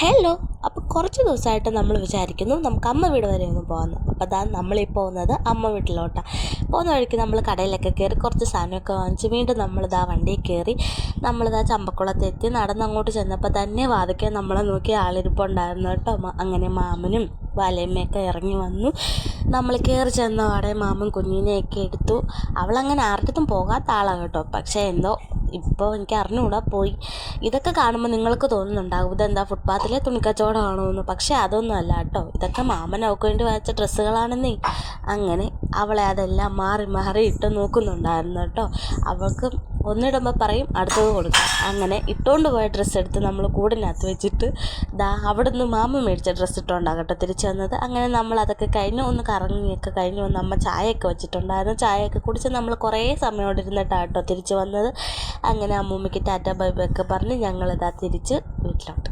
Hello. അപ്പോൾ കുറച്ച് ദിവസമായിട്ട് നമ്മൾ വിചാരിക്കുന്നു നമുക്ക് അമ്മ വീട് വരെ ഒന്ന് പോകാമെന്ന്. അപ്പോൾ അതാ നമ്മളീ പോകുന്നത് അമ്മ വീട്ടിലോട്ടാണ്. പോകുന്ന വഴിക്ക് നമ്മൾ കടയിലൊക്കെ കയറി കുറച്ച് സാധനമൊക്കെ വാങ്ങിച്ച് വീണ്ടും നമ്മളിതാ വണ്ടിയിൽ കയറി നമ്മളിതാ ചമ്പക്കുളത്തെത്തി. നടന്നങ്ങോട്ട് ചെന്നപ്പോൾ തന്നെ വാതിക്കെ നമ്മളെ നോക്കി ആളിരിപ്പുണ്ടായിരുന്നു കേട്ടോ. അങ്ങനെ മാമനും വലയമ്മയൊക്കെ ഇറങ്ങി വന്നു. നമ്മൾ കയറി ചെന്ന അവിടെ മാമൻ കുഞ്ഞിനെയൊക്കെ എടുത്തു. അവളങ്ങനെ ആർക്കും പോകാത്ത ആളാണ് കേട്ടോ. പക്ഷേ എന്തോ ഇപ്പോൾ എനിക്ക് അറിഞ്ഞുകൂടാ പോയി. ഇതൊക്കെ കാണുമ്പോൾ നിങ്ങൾക്ക് തോന്നുന്നുണ്ടാകും ഇതെന്താ ഫുട്പാത്തിലെ തുണിക്കച്ചവടമാണോ എന്ന്. പക്ഷേ അതൊന്നും അല്ല കേട്ടോ. ഇതൊക്കെ മാമൻ അവൾക്ക് വേണ്ടി വാങ്ങിച്ച ഡ്രസ്സുകളാണെന്നേ. അങ്ങനെ അവളെ അതെല്ലാം മാറി മാറി ഇട്ട് നോക്കുന്നുണ്ടായിരുന്നു കേട്ടോ. അവൾക്ക് ഒന്നിടുമ്പോൾ പറയും അടുത്തത് കൊടുക്കാം. അങ്ങനെ ഇട്ടുകൊണ്ട് പോയ ഡ്രസ്സ് എടുത്ത് നമ്മൾ കൂടിനകത്ത് വെച്ചിട്ട് അവിടെ നിന്ന് മാമ മേടിച്ച ഡ്രസ്സ് ഇട്ടുകൊണ്ടാണ് കേട്ടോ തിരിച്ചു വന്നത്. അങ്ങനെ നമ്മൾ അതൊക്കെ കഴിഞ്ഞ് ഒന്ന് കറങ്ങിയൊക്കെ കഴിഞ്ഞ് വന്ന് അമ്മ ചായയൊക്കെ വെച്ചിട്ടുണ്ടായിരുന്നു. ചായയൊക്കെ കുടിച്ച് നമ്മൾ കുറേ സമയം അവിടെ ഇരുന്നിട്ടാണ് കേട്ടോ തിരിച്ച് വന്നത്. അങ്ങനെ അമ്മൂമ്മയ്ക്ക് ടാറ്റ ബൈ ബൈ ഒക്കെ പറഞ്ഞ് ഞങ്ങളിതാ തിരിച്ച് വീട്ടിലോട്ട്.